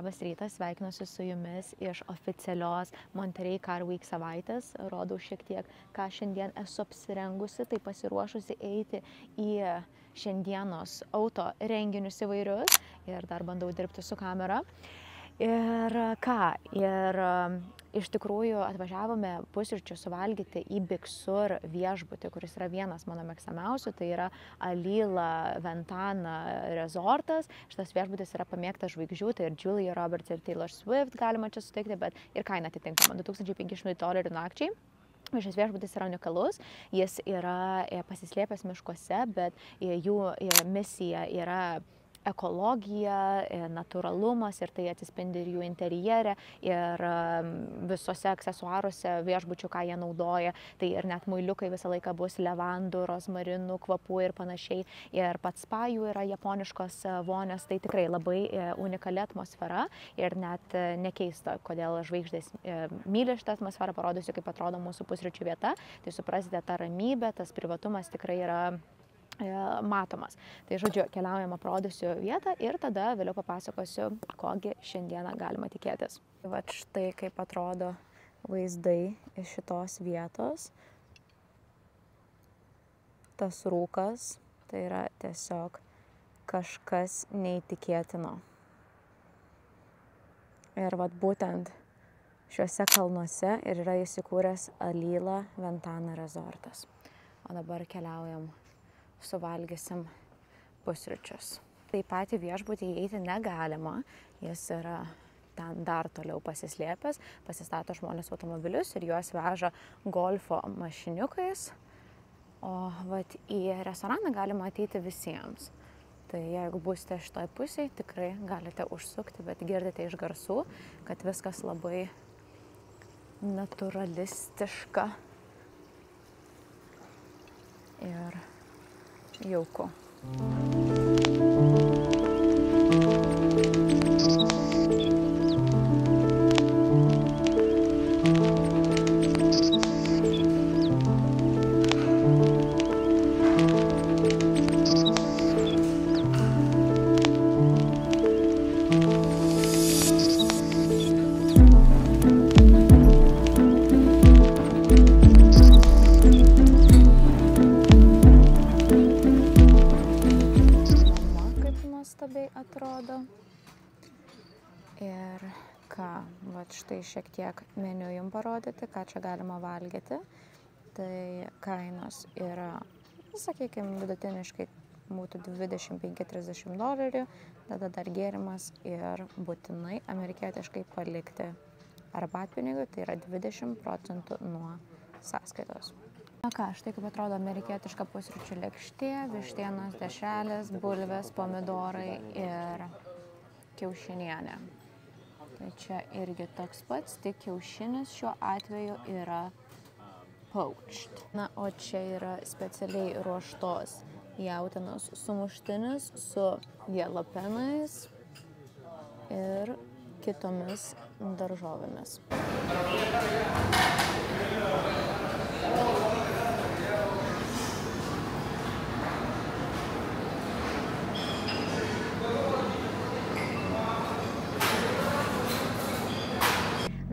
Labas rytas, sveikinuosi su jumis iš oficialios Monterey Car Week savaitės. Rodau šiek tiek, ką šiandien esu apsirengusi, tai pasiruošusi eiti į šiandienos auto renginius įvairius ir dar bandau dirbti su kamera. Ir iš tikrųjų atvažiavome pusryčių suvalgyti į Big Sur viešbutį, kuris yra vienas mano mėgstamiausių, tai yra Alila Ventana resortas. Šitas viešbutis yra pamėgtas žvaigždžių, tai ir Julia Roberts ir Taylor Swift galima čia sutikti, bet ir kaina atitinkama $2500 nakčiai. Šis viešbutis yra unikalus, jis yra pasislėpęs miškuose, bet jų misija yra ekologija, natūralumas ir tai atsispindi ir jų interjere ir visose aksesuaruose viešbučių, ką jie naudoja. Tai ir net muiliukai visą laiką bus levandų, rozmarinų, kvapų ir panašiai. Ir pats spa jų yra japoniškos vonios, tai tikrai labai unikali atmosfera ir net nekeista, kodėl žvaigždės myli šitą atmosferą, parodysiu, kaip atrodo mūsų pusryčių vieta. Tai suprasite, ta ramybė, tas privatumas tikrai yra matomas. Tai žodžiu, keliaujam, aprodysiu vietą ir tada vėliau papasakosiu, kogi šiandieną galima tikėtis. Vat štai kaip atrodo vaizdai iš šitos vietos. Tas rūkas, tai yra tiesiog kažkas neįtikėtino. Ir vat būtent šiuose kalnuose ir yra įsikūręs Alila Ventana resortas. O dabar keliaujam, suvalgysim pusryčius. Taip pat į viešbutį įeiti negalima, jis yra ten dar toliau pasislėpęs, pasistato žmonės automobilius ir juos veža golfo mašiniukais, o vat į restoraną galima ateiti visiems. Tai jeigu būsite šitoj pusėje, tikrai galite užsukti, bet girdite iš garsų, kad viskas labai naturalistiška ir jauku. Atrodo. Ir ką, vat štai šiek tiek meniu jums parodyti, ką čia galima valgyti. Tai kainos yra, sakykime, vidutiniškai būtų $25–30, tada dar gėrimas ir būtinai amerikietiškai palikti arbatpinigių, tai yra 20% nuo sąskaitos. Na ką, štai kaip atrodo amerikietiška pusryčių lėkštė, vištienos dešrelės, bulvės, pomidorai ir kiaušinienė. Tai čia irgi toks pats, tik kiaušinis šiuo atveju yra poached. Na, o čia yra specialiai ruoštos jautienos sumuštinis su jalapenais ir kitomis daržovėmis.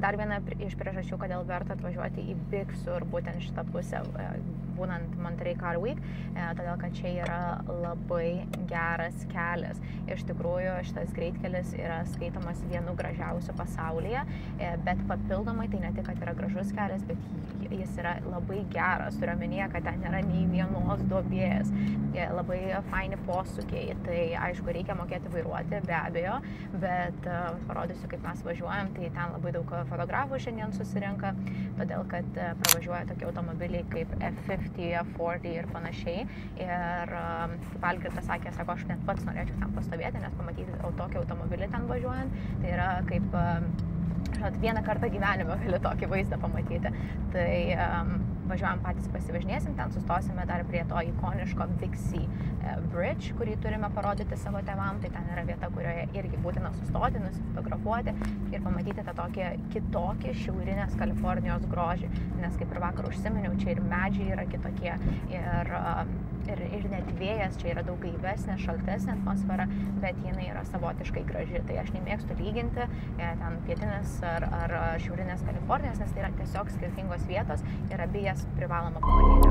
Dar viena iš priežasčių, kodėl verta atvažiuoti į Big Sur, būtent šitą pusę, būnant Monterey Car Week, todėl, kad čia yra labai geras kelias. Iš tikrųjų, šitas greitkelis yra skaitomas vienu gražiausių pasaulyje, bet papildomai tai ne tik, kad yra gražus kelias, bet jis yra labai geras, turiu omenyje, kad ten nėra nei vienos duobės, labai faini posūkiai, tai aišku, reikia mokėti vairuoti, be abejo, bet parodysiu, kaip mes važiuojam, tai ten labai daug fotografų šiandien susirinka, todėl kad pravažiuoja tokie automobiliai kaip F50, F40 ir panašiai. Ir kaip Algirdas sakė, sako, aš net pats norėčiau ten pastovėti, nes pamatyti tokį automobilį ten važiuojant, tai yra kaip vieną kartą gyvenime gali tokį vaizdą pamatyti. Tai važiuojam patys pasivažinėsim, ten sustosime dar prie to ikoniško Big C Bridge, kurį turime parodyti savo tėvam. Tai ten yra vieta, kurioje irgi būtina sustoti, nusifotografuoti ir pamatyti tą tokį kitokį šiaurinės Kalifornijos grožį. Nes kaip ir vakar užsiminiau, čia ir medžiai yra kitokie ir net vėjas, čia yra daug gaivesnė, šaltesnė atmosfera, bet jinai yra savotiškai graži. Tai aš nemėgstu lyginti ten pietinės ar šiaurinės Kalifornijos, nes tai yra tiesiog skirtingos vietos ir abi jas privaloma pamatyti.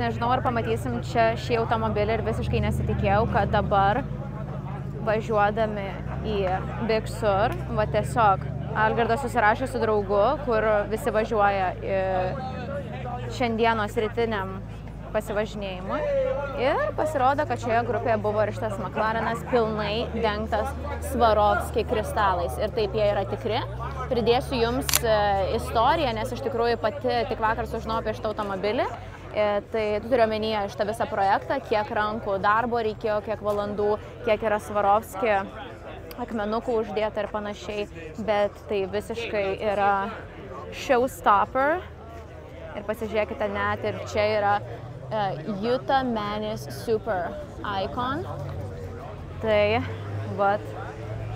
Nežinau, ar pamatysim čia šį automobilį ir visiškai nesitikėjau, kad dabar važiuodami į Big Sur, va tiesiog Algirdas susirašė su draugu, kur visi važiuoja šiandienos rytiniam pasivažinėjimui ir pasirodo, kad šioje grupėje buvo ir šitas McLarenas pilnai dengtas Swarovski kristalais ir taip jie yra tikri. Pridėsiu jums istoriją, nes iš tikrųjų pati tik vakar sužinojau apie šitą automobilį. Tai turiu omenyje šitą visą projektą, kiek rankų darbo reikėjo, kiek valandų, kiek yra Swarovski akmenukų uždėta ir panašiai, bet tai visiškai yra showstopper. Ir pasižiūrėkite, net ir čia yra Utah Manis Super Icon. Tai vat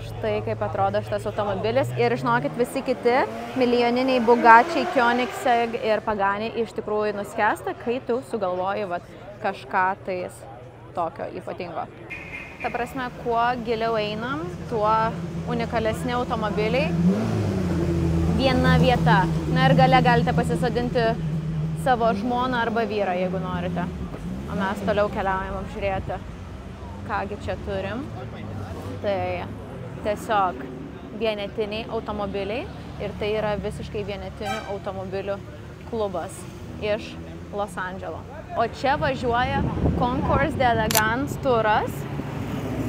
štai kaip atrodo šitas automobilis ir žinokit, visi kiti milijoniniai Bugatti, Koenigsegg ir Pagani iš tikrųjų nuskęsta, kai tu sugalvoji vat kažką tais tokio ypatingo. Ta prasme, kuo giliau einam, tuo unikalesni automobiliai. Viena vieta. Na ir gale galite pasisodinti savo žmoną arba vyrą, jeigu norite. O mes toliau keliaujam apžiūrėti, kągi čia turim. Tai tiesiog vienetiniai automobiliai ir tai yra visiškai vienetinių automobilių klubas iš Los Andželo. O čia važiuoja Concours d'Elegance turas,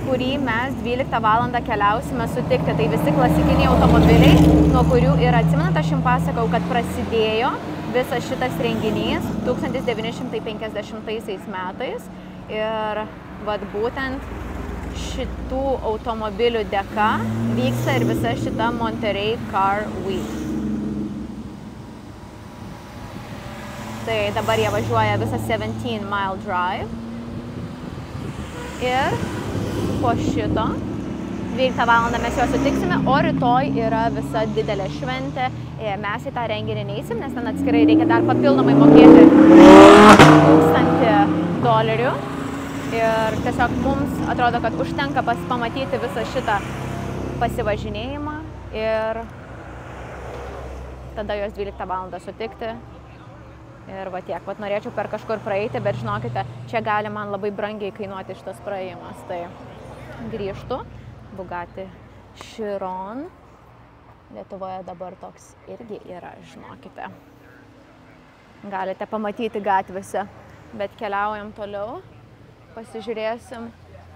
kurį mes 12 valandą keliausime sutikti. Tai visi klasikiniai automobiliai, nuo kurių ir atsimenat, aš jums pasakau, kad prasidėjo visas šitas renginys 1950 metais ir vat būtent šitų automobilių dėka vyksta ir visa šita Monterey Car Week. Tai dabar jie važiuoja visą 17 Mile Drive. Ir po šito 12 valandą mes juos sutiksime, o rytoj yra visa didelė šventė. Mes į tą renginį neįsim, nes ten atskirai reikia dar papildomai mokėti $1000. Ir tiesiog mums atrodo, kad užtenka pamatyti visą šitą pasivažinėjimą ir tada juos 12 valandą sutikti. Ir va tiek, vat norėčiau per kažkur praeiti, bet žinokite, čia gali man labai brangiai kainuoti šitas praėjimas. Tai grįžtu, Bugatti Chiron. Lietuvoje dabar toks irgi yra, žinokite. Galite pamatyti gatvėse, bet keliaujam toliau. Pasižiūrėsim,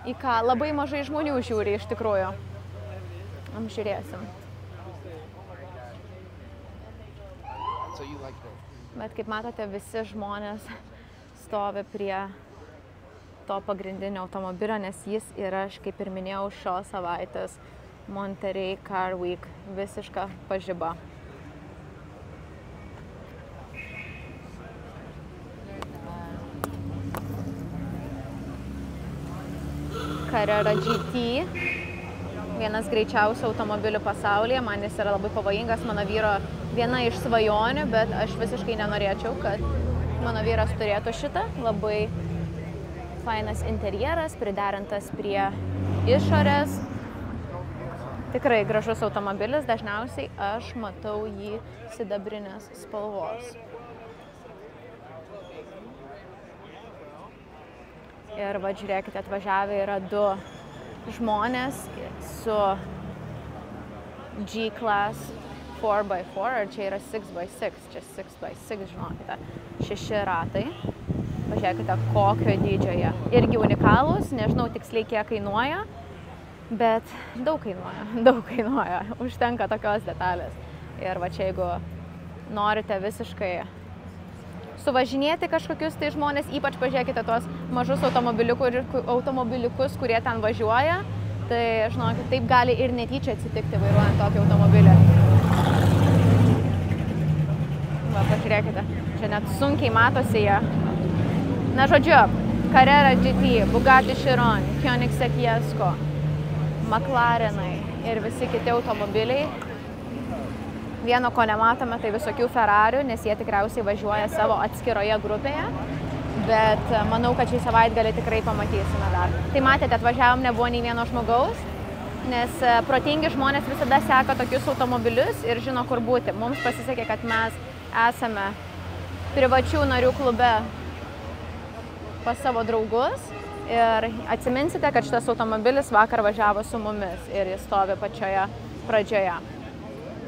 į ką labai mažai žmonių žiūri iš tikrųjų. Apžiūrėsim. Bet kaip matote, visi žmonės stovi prie to pagrindinio automobilio, nes jis yra, kaip ir minėjau, šios savaitės Monterey Car Week visiška pažiba. Carrera GT, vienas greičiausių automobilių pasaulyje, man jis yra labai pavojingas, mano vyro viena iš svajonių, bet aš visiškai nenorėčiau, kad mano vyras turėtų šitą. Labai fainas interjeras, priderintas prie išorės. Tikrai gražus automobilis, dažniausiai aš matau jį sidabrinės spalvos. Ir va, žiūrėkite, atvažiavę yra du žmonės su G-Class 4x4, ar čia yra 6x6, čia 6x6, žinokite, 6 ratai. Pažiūrėkite, kokio dydžio jie. Irgi unikalūs, nežinau tiksliai kiek kainuoja, bet daug kainuoja, užtenka tokios detalės. Ir va čia, jeigu norite visiškai suvažinėti kažkokius tai žmonės, ypač pažiūrėkite tuos mažus automobiliukus, kurie ten važiuoja, tai, žinokit, taip gali ir netyčia atsitikti vairuojant tokį automobilį. Va, pažiūrėkite, čia net sunkiai matosi jie. Na, žodžiu, Carrera GT, Bugatti Chiron, Koenigsegg Jesko, McLarenai ir visi kiti automobiliai. Vieno, ko nematome, tai visokių Ferrarių, nes jie tikriausiai važiuoja savo atskiroje grupėje. Bet manau, kad šį savaitgalį tikrai pamatysime dar. Tai matėte, atvažiavom, nebuvo nei vieno žmogaus, nes protingi žmonės visada seka tokius automobilius ir žino, kur būti. Mums pasisekė, kad mes esame privačių narių klube pas savo draugus ir atsiminsite, kad šitas automobilis vakar važiavo su mumis ir jis stovi pačioje pradžioje.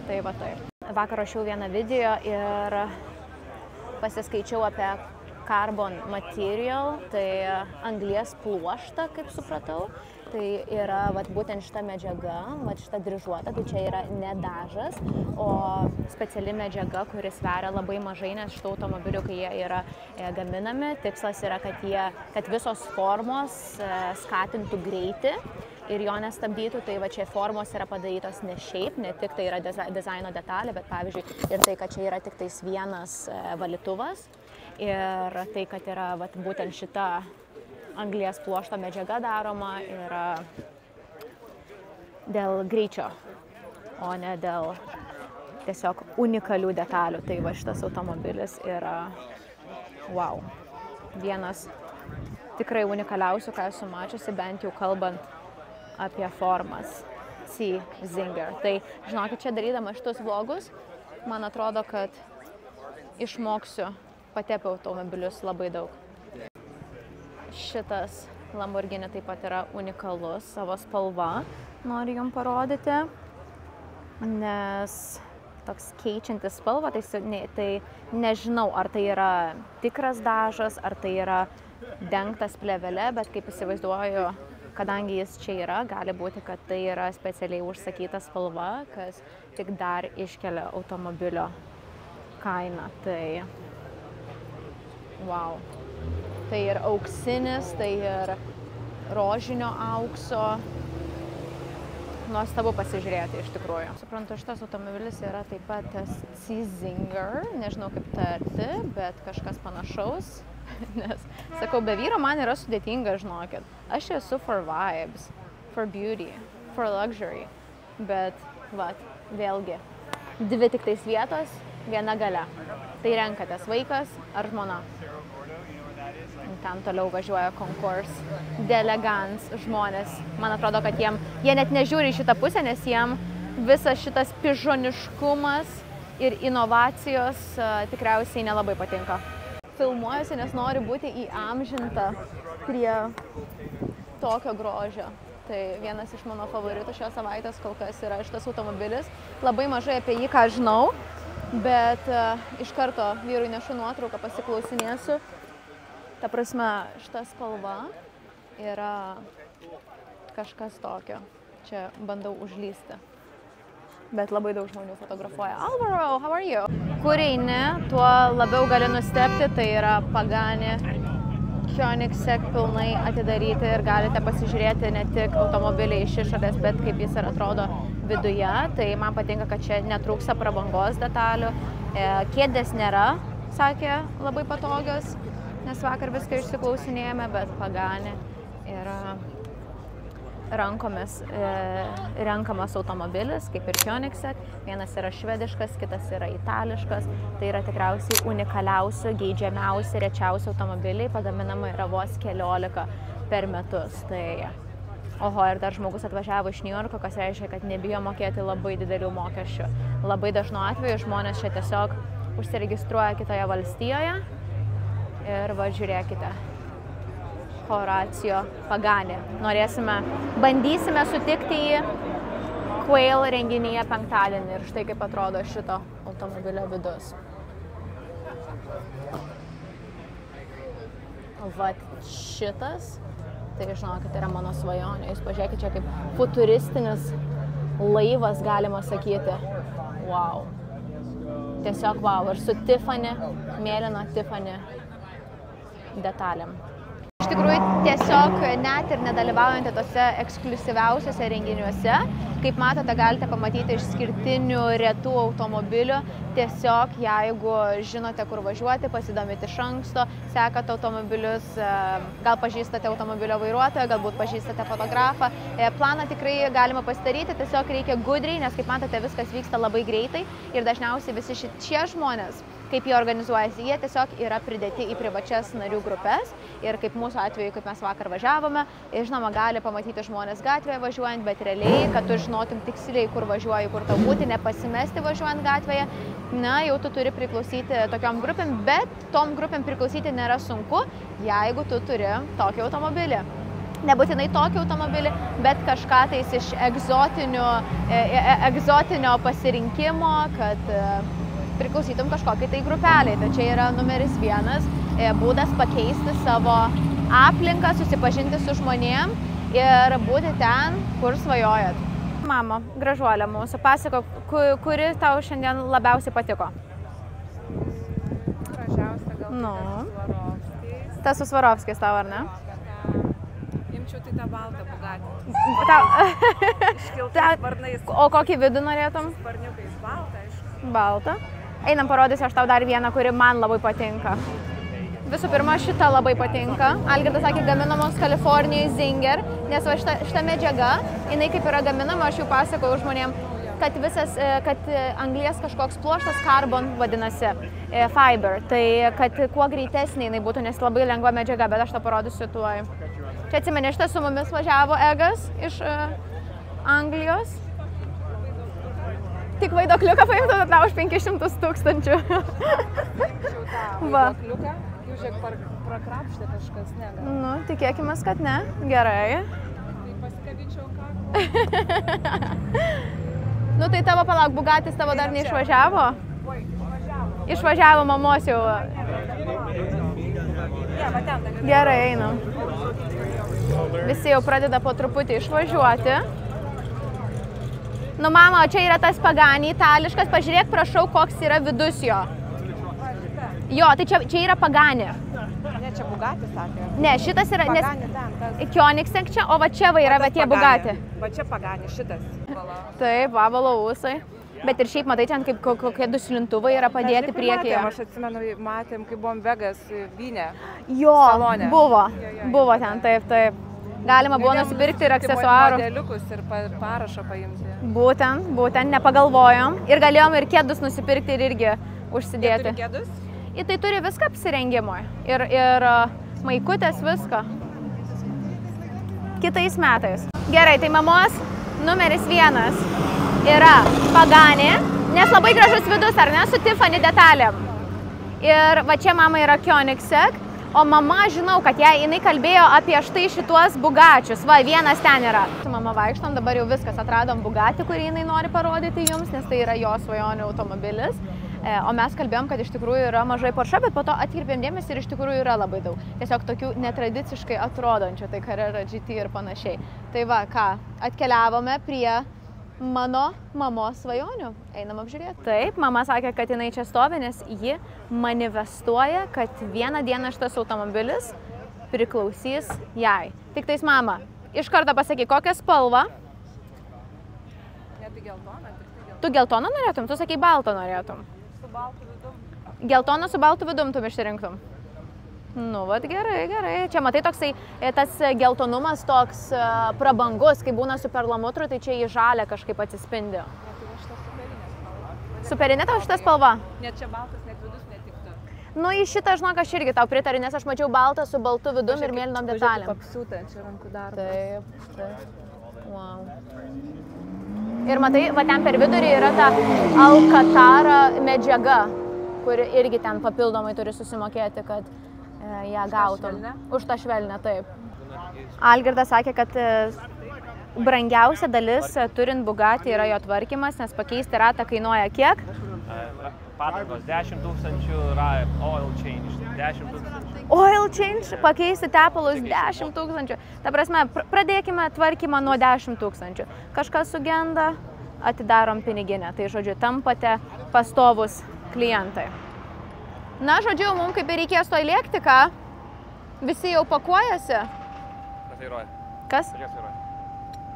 Tai va taip. Vakar rašiau vieną video ir pasiskaičiau apie carbon material, tai anglies pluoštą, kaip supratau. Tai yra būtent šita medžiaga, šita dryžuota, tai čia yra ne dažas, o speciali medžiaga, kuris sveria labai mažai, nes šitų automobilių, kai jie yra gaminami, tikslas yra, kad visos formos skatintų greitį ir jo nestabdytų. Tai va čia formos yra padarytos ne šiaip, ne tik tai yra dizaino detalė, bet pavyzdžiui ir tai, kad čia yra tik tais vienas valytuvas ir tai, kad yra būtent šita anglies pluošto medžiaga daroma yra dėl greičio, o ne dėl tiesiog unikalių detalių. Tai va šitas automobilis yra wow. Vienas tikrai unikaliausių, ką esu mačiusi, bent jau kalbant apie formas. C. Zinger. Tai žinokit, čia darydama šitus vlogus, man atrodo, kad išmoksiu pati apie automobilius labai daug. Šitas Lamborghini taip pat yra unikalus savo spalva, noriu jums parodyti, nes toks keičiantis spalva, tai nežinau, ar tai yra tikras dažas, ar tai yra dengtas plėvele, bet kaip įsivaizduoju, kadangi jis čia yra, gali būti, kad tai yra specialiai užsakyta spalva, kas tik dar iškelia automobilio kainą. Tai wow. Tai ir auksinis, tai ir rožinio aukso. Nuostabu pasižiūrėti iš tikrųjų. Suprantu, šitas automobilis yra taip pat C. Zinger, nežinau kaip tarti, bet kažkas panašaus. Nes, sakau, be vyro man yra sudėtinga, žinokit. Aš esu for vibes, for beauty, for luxury. Bet, vėlgi, dvi tik tais vietos, viena gale. Tai renkatės vaikas ar žmona. Ten toliau važiuoja Concours d'Elegance žmonės. Man atrodo, kad jie net nežiūri į šitą pusę, nes jiem visas šitas pižoniškumas ir inovacijos tikriausiai nelabai patinka. Filmuojuosi, nes noriu būti įamžinta prie tokio grožio. Tai vienas iš mano favoritų šios savaitės kol kas yra šitas automobilis. Labai mažai apie jį ką žinau, bet iš karto vyrui nešu nuotrauką, pasiklausinėsiu. Ta prasme, šita spalva yra kažkas tokio. Čia bandau užlysti. Bet labai daug žmonių fotografuoja. Alvaro, how are you? Kur eini, tuo labiau gali nustebti. Tai yra Pagani Koenigsegg pilnai atidaryti ir galite pasižiūrėti ne tik automobiliai iš išorės, bet kaip jis ir atrodo viduje. Tai man patinka, kad čia netrūksta prabangos detalių. Kėdės nėra, sakė, labai patogios. Nes vakar viską išsiklausinėjome, bet Pagani yra rankomis renkamas automobilis, kaip ir Koenigsegg. Vienas yra švediškas, kitas yra itališkas. Tai yra tikriausiai unikaliausi, geidžiamiausi, rečiausi automobiliai. Pagaminama yra vos 14 per metus. Tai, oho, ir dar žmogus atvažiavo iš New Yorko, kas reiškia, kad nebijo mokėti labai didelių mokesčių. Labai dažnu atveju žmonės čia tiesiog užsiregistruoja kitoje valstijoje. Ir va, žiūrėkite, Horacio Pagani. Bandysime sutikti jį Quail renginyje penktadienį ir štai kaip atrodo šito automobilio vidus. Vat šitas, tai žinokit, yra mano svajonė. Jūs pažiūrėkite, čia kaip futuristinis laivas, galima sakyti. Wow. Tiesiog wow. Ir su Tiffany, mėlyna Tiffany detalėm. Iš tikrųjų, tiesiog net ir nedalyvaujant tose ekskliuzyviausiose renginiuose, kaip matote, galite pamatyti išskirtinių retų automobilių. Tiesiog, jeigu žinote, kur važiuoti, pasidomite iš anksto, sekate automobilius, gal pažįstate automobilio vairuotoją, galbūt pažįstate fotografą. Planą tikrai galima pasidaryti, tiesiog reikia gudriai, nes kaip matote, viskas vyksta labai greitai ir dažniausiai visi šie žmonės, kaip jie organizuojasi, jie tiesiog yra pridėti į privačias narių grupės ir kaip mūsų atveju, kaip mes vakar važiavome, žinoma, gali pamatyti žmonės gatvėje važiuojant, bet realiai, kad tu žinotum tiksliai, kur važiuoji, kur tau būti, nepasimesti važiuojant gatvėje, na, jau tu turi priklausyti tokiom grupėm, bet tom grupėm priklausyti nėra sunku, jeigu tu turi tokį automobilį. Nebūtinai tokį automobilį, bet kažką tais iš egzotinio pasirinkimo, kad priklausytum kažkokiai tai grupeliai. Tai čia yra numeris 1 būdas pakeisti savo aplinką, susipažinti su žmonėm ir būti ten, kur svajojat. Mama, gražuolė mūsų, pasako, kuri tau šiandien labiausiai patiko? Gražiausia gal Svarovskis. Tas su Svarovskis tau, ar ne? Imčiau tai tą baltą Bugatti. Iškiltais sparnais. O kokį vidų norėtum? Sparniukais baltą, aišku. Baltą. Einam, parodysiu aš tau dar vieną, kuri man labai patinka. Visų pirma, šita labai patinka. Algirdas sakė, gaminamos Kalifornijai Zinger, nes va šita medžiaga, jinai kaip yra gaminama, aš jau pasakojau žmonėm, kad anglies kažkoks pluoštas, carbon vadinasi, fiber, tai kad kuo greitesnė jinai būtų, nes labai lengva medžiaga, bet aš tą parodysiu tuoj. Čia atsimeni, šitas su mumis važiavo Egas iš Anglijos. Tik vaidokliuką paimtų, bet tau už 500 000. Imčiau tą vaidokliuką, jau žiūrėk, prakrapštė kažkas, ne? Nu, tikėkime, kad ne. Gerai. Tai pasikavyčiau ką? Nu, tai tavo, palauk, Bugatis tavo dar neišvažiavo? Išvažiavo mamos jau. Gerai, einam. Visi jau pradeda po truputį išvažiuoti. Nu, mama, o čia yra tas Pagani itališkas, pažiūrėk, prašau, koks yra vidus jo. Jo, tai čia yra Pagani. Ne, čia Bugatti sakė. Ne, šitas yra, Pagani ten, tas. Koenigsegg čia, o va čia va yra, bet tie Bugatti. Va čia Pagani, šitas. Taip, vavalo ūsai. Bet ir šiaip, matai, ten kaip kokie du slintuvai yra padėti priekyje. Aš atsimenu, matėm, kai buvom Vegas Vyne. Jo, salone. Buvo ten, taip. Galima buvo nusipirkti ir aksesuarų. Modeliukus ir parašą paimti. Būtent, nepagalvojom. Ir galėjom ir kėdus nusipirkti ir irgi užsidėti. Turi kėdus? Ir tai turi viską apsirengimui. Ir maikutės viską. Kitais metais. Gerai, tai mamos numeris 1 yra Pagani, nes labai gražus vidus, ar ne, su Tiffany detalėm. Ir va čia mama yra Koenigsegg. O mama, žinau, kad jinai kalbėjo apie štai šituos Bugačius. Va, vienas ten yra. Su mama vaikštom, dabar jau viskas, atradom Bugatti, kurį jinai nori parodyti jums, nes tai yra jo svajonių automobilis. O mes kalbėjom, kad iš tikrųjų yra mažai Porsche, bet po to atkirpėm dėmesį ir iš tikrųjų yra labai daug. Tiesiog tokių netradiciškai atrodančių, tai Carrera GT ir panašiai. Tai va, ką, atkeliavome prie mano mamos svajonių. Einam apžiūrėti. Taip, mama sakė, kad jinai čia stovi, nes ji manifestuoja, kad vieną dieną šitas automobilis priklausys jai. Tik tais, mama, iš karto pasakyk, kokią spalvą? Ne, tai geltoną, tik tai geltoną. Tu geltoną norėtum? Tu sakei, baltą norėtum. Su baltu vidum. Geltoną su baltu vidum tu išsirinktum? Nu, vat gerai. Čia matai toksai, tas geltonumas toks prabangus, kai būna su perlamutru, tai čia į žalę kažkaip atsispindi. Ne, tai va šitą superinė spalva. Superinė tau šitą spalvą? Net čia baltas, net vidus netiktų. Nu, į šitą, žinok, aš irgi tau pritariu, nes aš mačiau baltą su baltu vidum ir mėlynom detalėm. Papsiūtą, čia rankų darbas. Taip. Wow. Ir matai, va ten per vidurį yra ta Alcatara medžiaga, kuri irgi ten papildomai turi susimokėti, kad ją gautum. Už tą švelnę, taip. Algirdas sakė, kad brangiausia dalis turint Bugatti yra jo tvarkymas, nes pakeisti ratą kainuoja kiek? Padangos 10 000, oil change 10 000. Oil change, pakeisti tepalus 10 000. Ta prasme, pradėkime tvarkymą nuo 10 000. Kažkas sugenda, atidarom piniginę. Tai, žodžiu, tampate pastovus klientai. Na, žodžiu, mums kaip ir reikės to įlėkti, ką? Visi jau pakuojasi? Kas vairuoja? Kas? Kas vairuoja?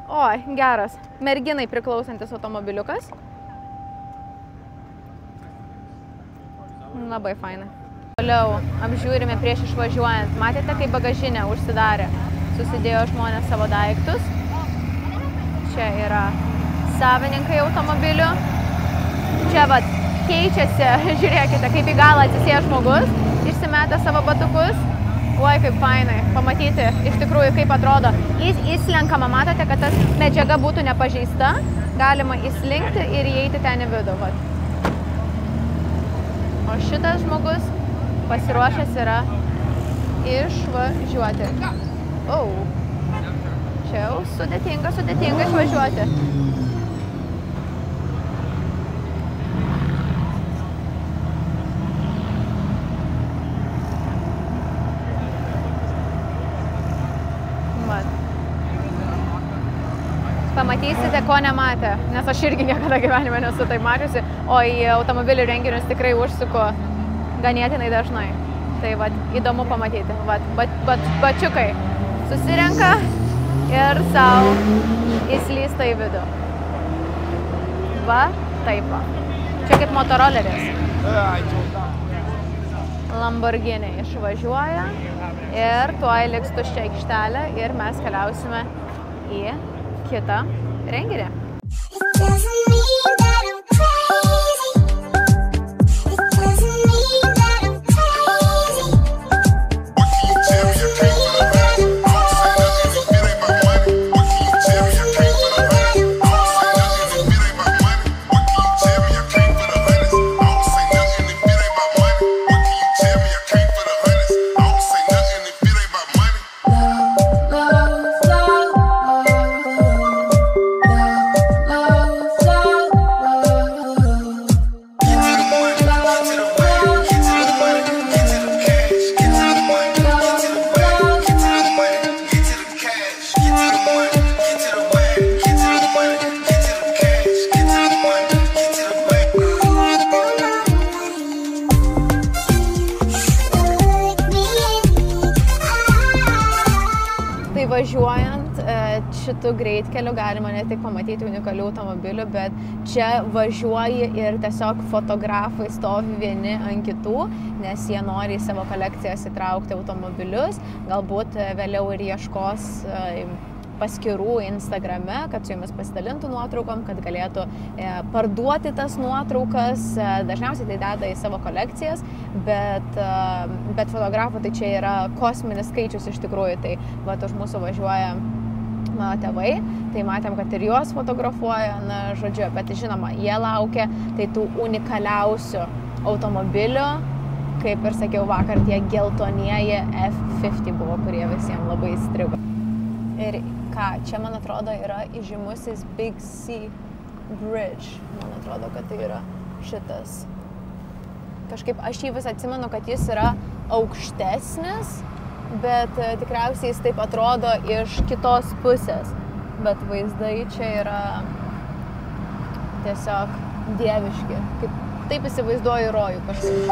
Oi, geras. Merginai priklausantis automobiliukas. Labai fainai. Toliau apžiūrime prieš išvažiuojant. Matėte, kaip bagažinė užsidarė. Susidėjo žmonės savo daiktus. Čia yra savininkai automobilių. Čia vat keičiasi, žiūrėkite, kaip į galą atsisėja žmogus, išsimetė savo batukus. Oi, kaip fainai pamatyti iš tikrųjų, kaip atrodo. Įslenkama, matote, kad tas medžiaga būtų nepažeista. Galima įslinkti ir įeiti ten į vidų. Vat. O šitas žmogus pasiruošęs yra išvažiuoti. Čia jau sudėtinga išvažiuoti. Pamatysite, ko nematė, nes aš irgi niekada gyvenime nesu tai mačiusi, o į automobilių renginius tikrai užsuku ganėtinai dažnai. Tai vat, įdomu pamatyti. Vat, bačiukai susirenka ir savo įslysta į vidų. Va, taip va. Čia kaip motoroleris. Lamborghini išvažiuoja ir tuoj liks tuščia aikštelė ir mes keliausime į kitą renginį. Važiuojant šitų greitkelių galima ne tik pamatyti unikalių automobilių, bet čia važiuoji ir tiesiog fotografai stovi vieni ant kitų, nes jie nori į savo kolekcijas įtraukti automobilius, galbūt vėliau ir ieškos paskyrų Instagrame, kad su jumis pasidalintų nuotraukom, kad galėtų parduoti tas nuotraukas. Dažniausiai tai deda į savo kolekcijas, bet fotografų tai čia yra kosminis skaičius iš tikrųjų. Tai vat už mūsų važiuoja mano tėvai, tai matėm, kad ir juos fotografuoja, na, žodžiu, bet žinoma, jie laukia tai tų unikaliausių automobilių, kaip ir sakiau vakar, tie geltonieji F50 buvo, kurie visiems labai įstrigo. Ir ką, čia, man atrodo, yra įžymusis Big C Bridge. Man atrodo, kad tai yra šitas. Kažkaip aš jį vis atsimenu, kad jis yra aukštesnis, bet tikriausiai jis taip atrodo iš kitos pusės. Bet vaizdai čia yra tiesiog dieviški. Taip įsivaizduoju rojų kažkaip.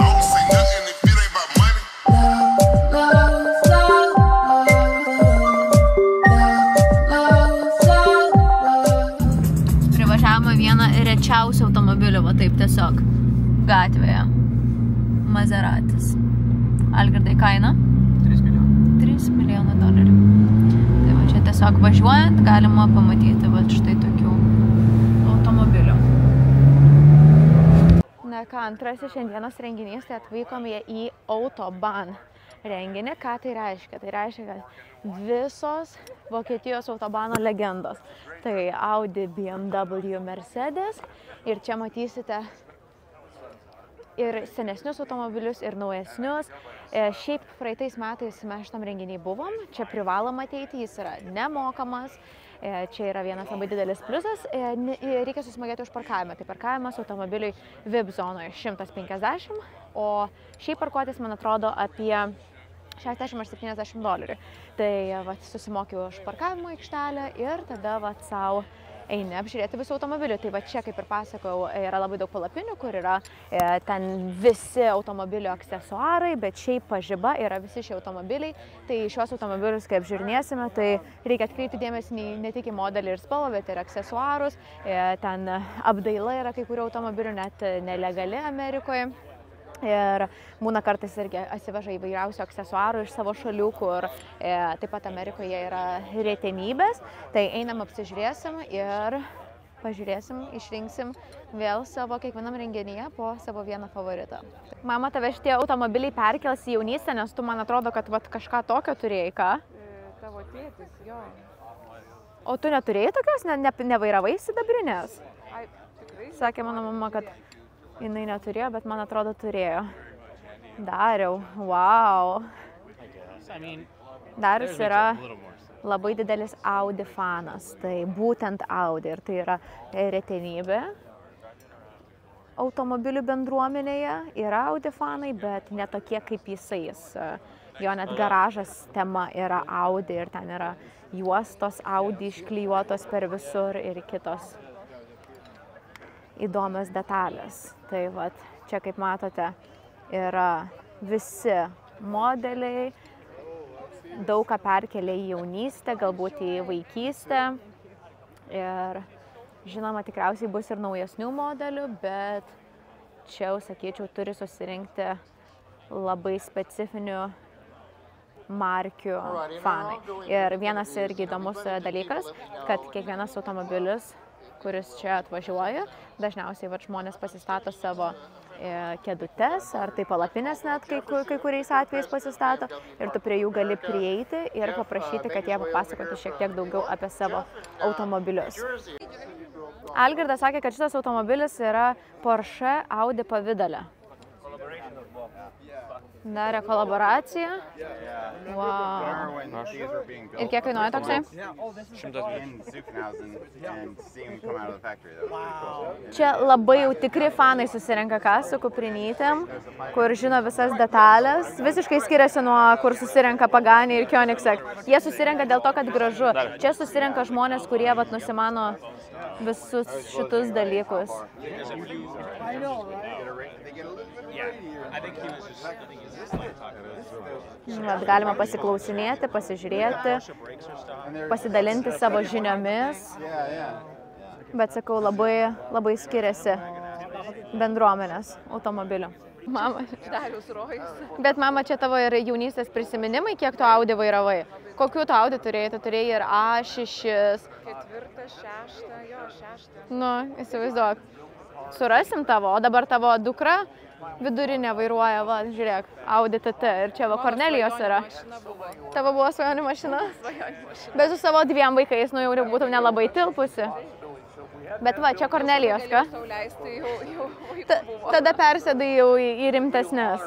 Vieną rečiausių automobilių, va taip tiesiog gatvėje. Mazeratis. Algirdai, kaina? 3 milijonų. 3 milijonų dolerių. Tai va čia tiesiog važiuojant galima pamatyti va štai tokių automobilių. Na ką, antrasis šiandienos renginys, tai atvykome į Autobahn renginį. Ką tai reiškia? Tai reiškia, kad visos Vokietijos autobano legendos. Tai Audi, BMW, Mercedes. Ir čia matysite ir senesnius automobilius, ir naujesnius. Šiaip praeitais metais mes šitam renginiai buvom. Čia privaloma ateiti, jis yra nemokamas. Čia yra vienas labai didelis pliusas. Reikia susimokėti už parkavimą. Tai parkavimas automobiliui VIP zonoje 150, o šiaip parkuotis, man atrodo, apie 60 ar 70 dolerių. Tai vat, susimokiau už parkavimo aikštelę ir tada vat, savo eini apžiūrėti visų automobilių. Tai va čia, kaip ir pasakojau, yra labai daug palapinių, kur yra ten visi automobilio aksesuarai, bet šiaip pažiba yra visi šie automobiliai. Tai šios automobilius, kai apžiūrinėsime, tai reikia atkreipti dėmesį ne tik į modelį ir spalvą, bet ir aksesuarus. Ten apdaila yra kai kurių automobilių, net nelegali Amerikoje. Ir būna kartais irgi atsiveža įvairiausių aksesuarų iš savo šalių, kur taip pat Amerikoje yra retenybės. Tai einam apsižiūrėsim ir pažiūrėsim, išrinksim vėl savo kiekvienam renginyje po savo vieną favoritą. Mama, tave šitie automobiliai perkels į jaunystę, nes tu, man atrodo, kad kažką tokio turėjai, ką? Tavo tėtis, jo. O tu neturėjai tokios, nevairavai sidabrinės? Ai, tikrai? Sakė mano mama, kad jinai neturėjo, bet man atrodo turėjo. Dariau, wow. Darius yra labai didelis Audi fanas, tai būtent Audi ir tai yra retenybė. Automobilių bendruomenėje yra Audi fanai, bet ne tokie kaip jisai. Jo net garažas tema yra Audi ir ten yra juostos Audi išklijuotos per visur ir kitos įdomios detalės. Tai vat, čia kaip matote yra visi modeliai, daug ką perkelia į jaunystę, galbūt į vaikystę. Ir žinoma, tikriausiai bus ir naujesnių modelių, bet čia jau, sakyčiau, turi susirinkti labai specifinių markių fanai. Ir vienas irgi įdomus dalykas, kad kiekvienas automobilis, kuris čia atvažiuoja, dažniausiai žmonės pasistato savo kėdutes, ar tai palapinės net kai kuriais atvejais pasistato, ir tu prie jų gali prieiti ir paprašyti, kad jie papasakotų šiek tiek daugiau apie savo automobilius. Algirdas sakė, kad šitas automobilis yra Porsche Audi pavidale. Darė kolaboraciją. Wow. Ir kiek kainuoja toksai? 100. Čia labai jau tikri fanai susirenka ką su kuprinytėm, kur žino visas detalės. Visiškai skiriasi nuo kur susirenka Pagani ir Koenigsegg. Jie susirenka dėl to, kad gražu. Čia susirenka žmonės, kurie nusimano visus šitus dalykus. Galima pasiklausinėti, pasižiūrėti, pasidalinti savo žiniomis, bet sakau, labai skiriasi bendruomenės automobilių. Mama, Darius Rojus. Bet mama, čia tavo ir jaunystės prisiminimai, kiek tu Audi vairavai? Kokių tu Audi turėjai? Tu turėjai ir A6. 4, 6, jo, 6. Nu, įsivaizduok. Surasim tavo, o dabar tavo dukra vidurinė vairuoja, va, žiūrėk, Audi TT ir čia va Kornelijos yra. Tavo buvo svajonių mašina? Bet su savo 2 vaikais, nu jau būtum nelabai tilpusi. Bet va, čia Kornelijos, ką? Tada persėdai jau į rimtesnės.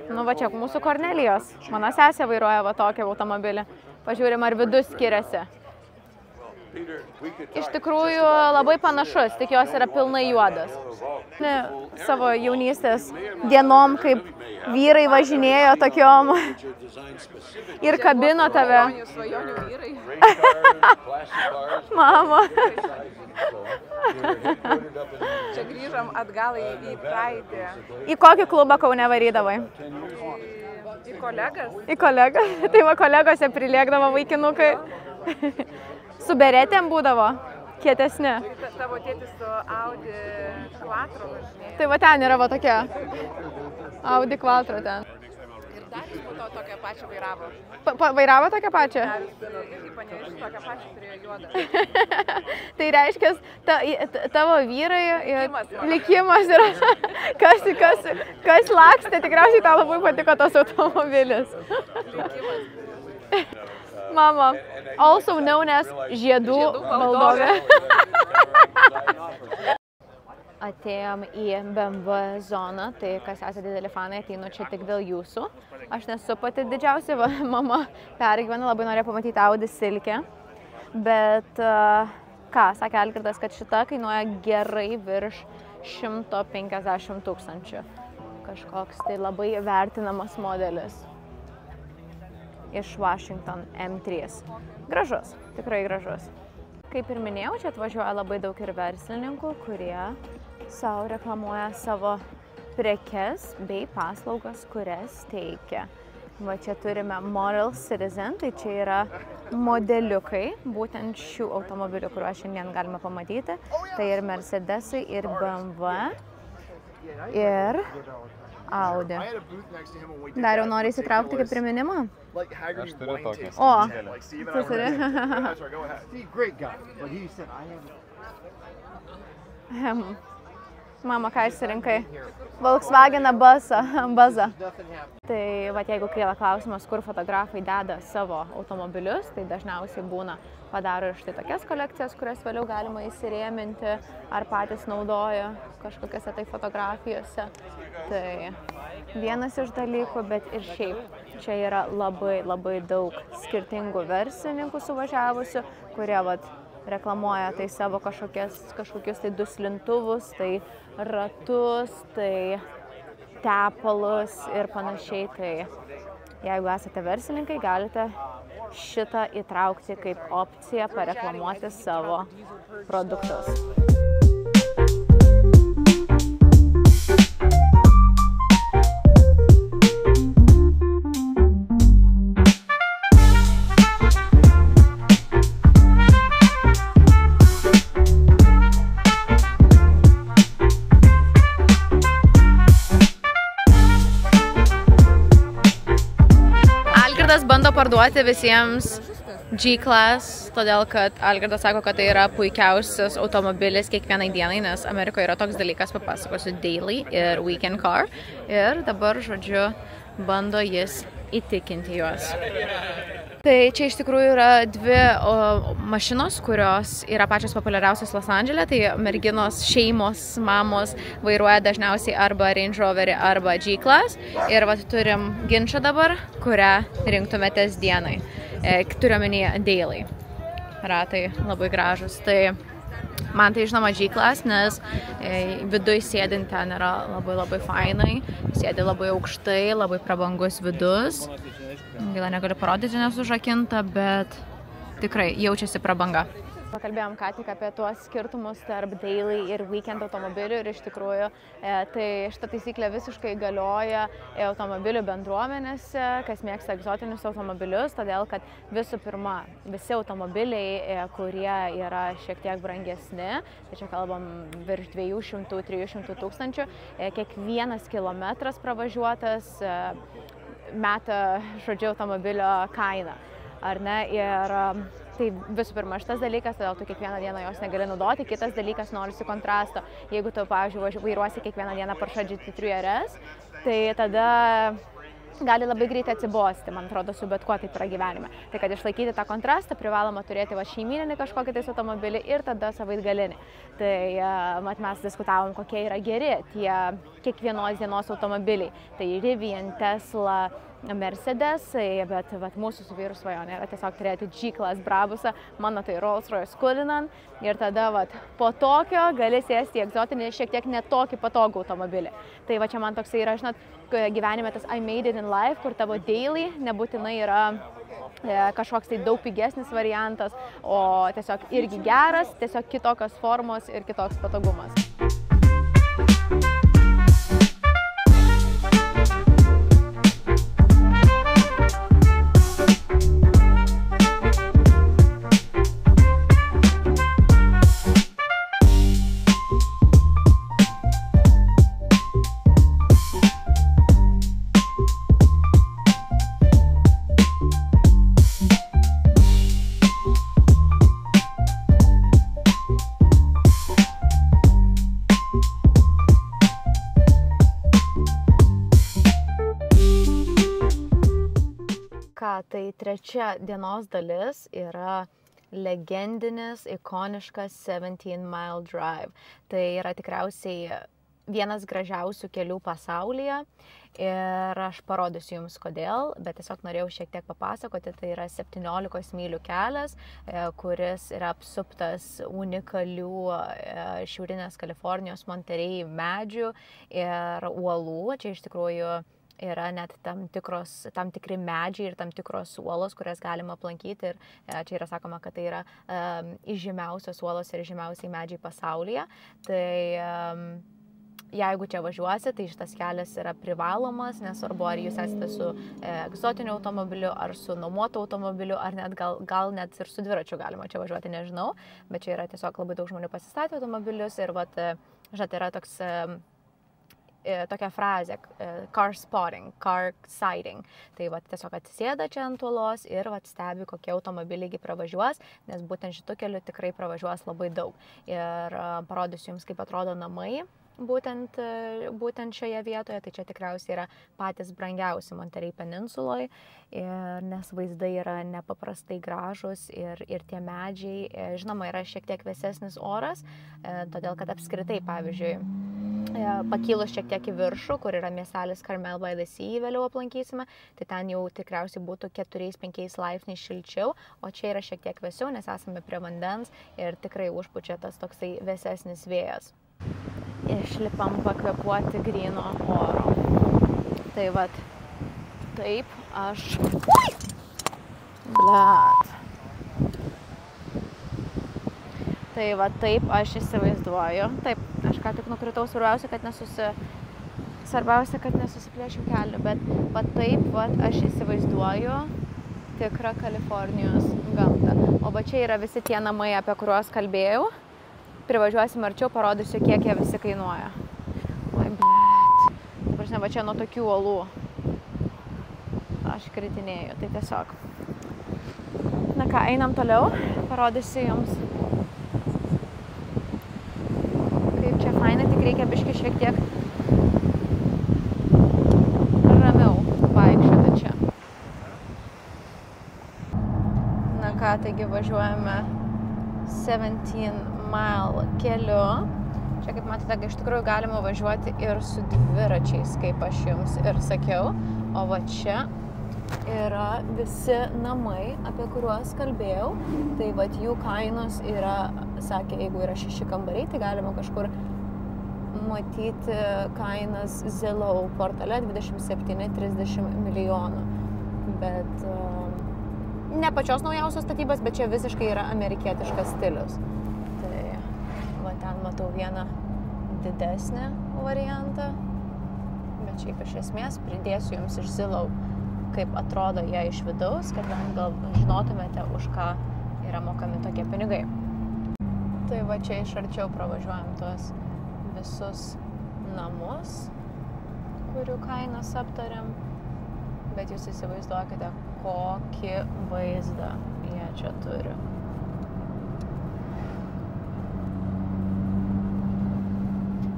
Nu va, čia mūsų Kornelijos. Mano sesė vairuoja va tokį automobilį. Pažiūrim, ar vidus skiriasi. Iš tikrųjų labai panašus, tik jos yra pilnai juodas. Savo jaunystės dienom, kaip vyrai važinėjo tokiom ir kabino tave. Svajonių vyrai. Mama. Čia grįžom atgal į praeitį. Į kokį klubą Kaune varydavai? Į kolegas. Į kolegą? Tai va kolegose priliekdavo vaikinukai. Su beretėm būdavo kietesni. Tavo tėtis su Audi Quattro važinėjo. Tai va ten yra va tokia Audi Quattro ten. Ir Darius po to tokią pačią vairavo. Vairavo tokią pačią? Darius irgi Panevėžy tokią pačią turėjo juodą. Tai reiškia, tavo vyrai likimas yra, kas lakstė, tikriausiai tau labai patiko tas automobilis. Likimas. Mama, also known as žiedų valdovė. Atėjom į BMW zoną, tai kas esate dideli fanai, ateinu čia tik dėl jūsų. Aš nesu pati didžiausia, mama pergyvena, labai norėjo pamatyti Audi silkę. Bet ką, sakė Algirdas, kad šita kainuoja gerai virš 150 000. Kažkoks tai labai vertinamas modelis. Iš Washington M3. Gražus, tikrai gražus. Kaip ir minėjau, čia atvažiuoja labai daug ir verslininkų, kurie savo reklamuoja savo prekes bei paslaugas, kurias teikia. Va čia turime Model Citizen, tai čia yra modeliukai, būtent šių automobilių, kuriuos šiandien galime pamatyti. Tai ir Mercedesai, ir BMW, ir Audi. Dar jau nori įsitraukti kaip priminimą? Aš turiu tokį. O, tu turi? Mama, ką išsirinkai? Volkswageną Buzzą. Tai va, jeigu kyla klausimas, kur fotografai deda savo automobilius, tai dažniausiai būna padaro ir štai tokias kolekcijas, kurias vėliau galima įsirėminti ar patys naudoja kažkokiose tai fotografijose. Tai vienas iš dalykų, bet ir šiaip čia yra labai daug skirtingų verslininkų suvažiavusių, kurie vat reklamuoja tai savo kažkokius tai duslintuvus, tai ratus, tai tepalus ir panašiai. Tai jeigu esate verslininkai, galite šitą įtraukti kaip opciją pareklamuoti savo produktus. Bando parduoti visiems G-Class, todėl kad Algirdas sako, kad tai yra puikiausias automobilis kiekvienai dienai, nes Amerikoje yra toks dalykas, papasakosiu, daily ir weekend car. Ir dabar, žodžiu, bando jis įtikinti juos. Tai čia iš tikrųjų yra dvi mašinos, kurios yra pačios populiariausios Los Andžele. Tai merginos, šeimos, mamos vairuoja dažniausiai arba Range Roverį, arba G-Class. Ir vat turim ginčą dabar, kurią rinktumėtės dienai. Turiu omenyje daily. Ratai labai gražus. Tai man tai žinoma G-Class, nes viduj sėdint ten yra labai fainai. Sėdi labai aukštai, labai prabangus vidus. Gaila negaliu parodyti, nes užrakinta, bet tikrai jaučiasi prabanga. Pakalbėjom ką tik apie tuos skirtumus tarp daily ir weekend automobilių ir iš tikrųjų tai šita taisyklė visiškai galioja automobilių bendruomenėse, kas mėgsta egzotinius automobilius, todėl kad visų pirma, visi automobiliai, kurie yra šiek tiek brangesni, tai čia kalbam virš 200–300 tūkstančių, kiekvienas kilometras pravažiuotas meta, žodžiu, automobilio kainą, ar ne? Ir tai visų pirma šitas dalykas, todėl tu kiekvieną dieną jos negali naudoti. Kitas dalykas, norisi kontrasto. Jeigu tu, pavyzdžiui, vairuosi kiekvieną dieną Porsche GT3 RS, tai tada gali labai greitai atsibosti, man atrodo, su bet kuo taip yra gyvenime. Tai kad išlaikyti tą kontrastą, privaloma turėti šeimyninį kažkokį tais automobilį ir tada savaitgalinį. Tai mes diskutavom, kokie yra geri tie kiekvienos dienos automobiliai. Tai Rivian, Tesla, Mercedes, bet mūsų su vyru svajonė yra tiesiog turėti G-Class Brabusą, mano tai Rolls-Royce Cullinan ir tada po tokio gali sėsti į egzotinį šiek tiek netokį patogų automobilį. Tai čia man toksai yra, žinot, gyvenime tas I made it in life, kur tavo daily nebūtinai yra kažkoks tai daug pigesnis variantas, o tiesiog irgi geras, tiesiog kitokios formos ir kitoks patogumas. Tai trečia dienos dalis yra legendinis, ikoniškas 17 Mile Drive. Tai yra tikriausiai vienas gražiausių kelių pasaulyje ir aš parodysiu jums kodėl, bet tiesiog norėjau šiek tiek papasakoti. Tai yra 17 mylių kelias, kuris yra apsuptas unikalių Šiaurinės Kalifornijos Monterey medžių ir uolų. Čia iš tikrųjų yra net tam tikri medžiai ir tam tikros uolos, kurias galima aplankyti. Ir čia yra sakoma, kad tai yra žymiausios uolos ir žymiausiai medžiai pasaulyje. Tai jeigu čia važiuosi, tai šitas kelias yra privalomas, nesvarbu, ar jūs esate su egzotiniu automobiliu, ar su nuomotu automobiliu, ar net gal net ir su dviračiu galima čia važiuoti, nežinau. Bet čia yra tiesiog labai daug žmonių pasistatę automobilius ir žinot, yra tokia frazė car spotting, car sighting. Tai tiesiog atsisėda čia ant uolos ir stebi, kokie automobiliai pravažiuos, nes būtent šitų kelių tikrai pravažiuos labai daug. Ir parodysiu jums, kaip atrodo namai būtent šioje vietoje. Tai čia tikriausiai yra patys brangiausi Monterey peninsuloje, nes vaizdai yra nepaprastai gražus ir tie medžiai, žinoma, yra šiek tiek vėsesnis oras, todėl kad apskritai, pavyzdžiui, pakilus šiek tiek į viršų, kur yra miestelis Carmel by the Sea, vėliau aplankysime, tai ten jau tikriausiai būtų 4-5 laipsniais šilčiau, o čia yra šiek tiek vėsiau, nes esame prie vandens ir tikrai užpučia tas toksai vėsesnis vėjas. Išlipam pakvėpuoti gryno oro. Tai taip aš... Blet. Tai taip aš įsivaizduoju. Taip, aš ką tik nukritau, svarbiausia, kad nesusiplėšiu keliu, bet taip aš įsivaizduoju tikrą Kalifornijos gamtą. O čia yra visi tie namai, apie kuriuos kalbėjau. Privažiuosim arčiau, parodysiu, kiek jie visi kainuoja. Oi, blet. Prasme, čia nuo tokių uolų. Aš kritinėju, tai tiesiog. Na ką, einam toliau, parodysiu jums. Kaip čia fainai, tik reikia biškį šiek tiek ramiau vaikščioti čia. Na ką, taigi važiuojame 17 mile keliu. Čia, kaip matote, iš tikrųjų galima važiuoti ir su dviračiais, kaip aš jums ir sakiau. O čia yra visi namai, apie kuriuos kalbėjau. Tai jų kainos yra, sakė, jeigu yra 6 kambariai, tai galima kažkur matyti kainas Zillow portale 27-30 milijonų. Bet ne pačios naujausios statybos, bet čia visiškai yra amerikietiškas stilius. Ten matau vieną didesnį variantą, bet šiaip iš esmės pridėsiu jums iš Zillow, kaip atrodo jie iš vidaus, kad gal žinotumėte, už ką yra mokami tokie pinigai. Tai čia iš arčiau pravažiuojam tuos visus namus, kurių kainas aptariam, bet jūs įsivaizduokite, kokį vaizdą jie čia turi.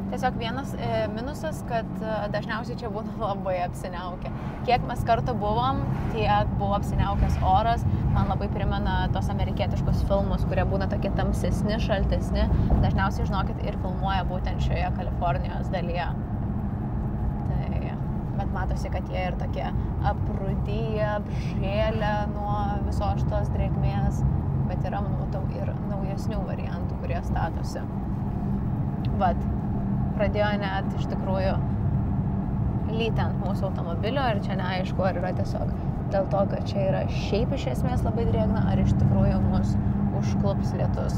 Tiesiog vienas minusas, kad dažniausiai čia būna labai apsiniaukę. Kiek mes kartu buvom, tiek buvo apsiniaukęs oras. Man labai primena tos amerikietiškus filmus, kurie būna tokie tamsesni, šaltesni. Dažniausiai, žinokit, ir filmuoja būtent šioje Kalifornijos dalyje. Bet matosi, kad jie ir tokie aprūdyję, apžėlę nuo visos šitos drėgmės. Bet yra, matau, ir naujesnių variantų, kurie statosi. Pradėjo net iš tikrųjų lyti ant mūsų automobilio ir čia neaišku, ar yra tiesiog dėl to, kad čia yra šiaip iš esmės labai drėgna, ar iš tikrųjų mus užklups lietus.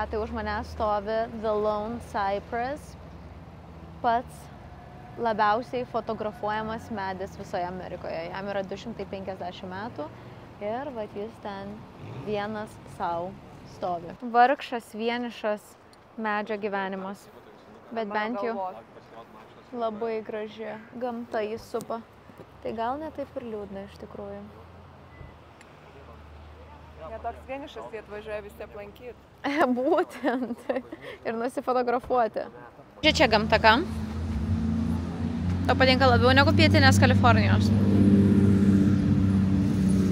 Tai už mane stovi The Lone Cypress, pats labiausiai fotografuojamas medis visoje Amerikoje. Jam yra 250 metų Ir vat jis ten vienas savo stovi. Vargšas, vienišas medžio gyvenimas. Bet bent jau labai graži gamta jį supa. Tai gal ne taip ir liūdna iš tikrųjų. Netoks vienišas, tai atvažiuoja visi aplankyti. Būtent. Ir nusifotografuoti. Čia gamta kam? Tau patinka labiau negu pietinės Kalifornijos?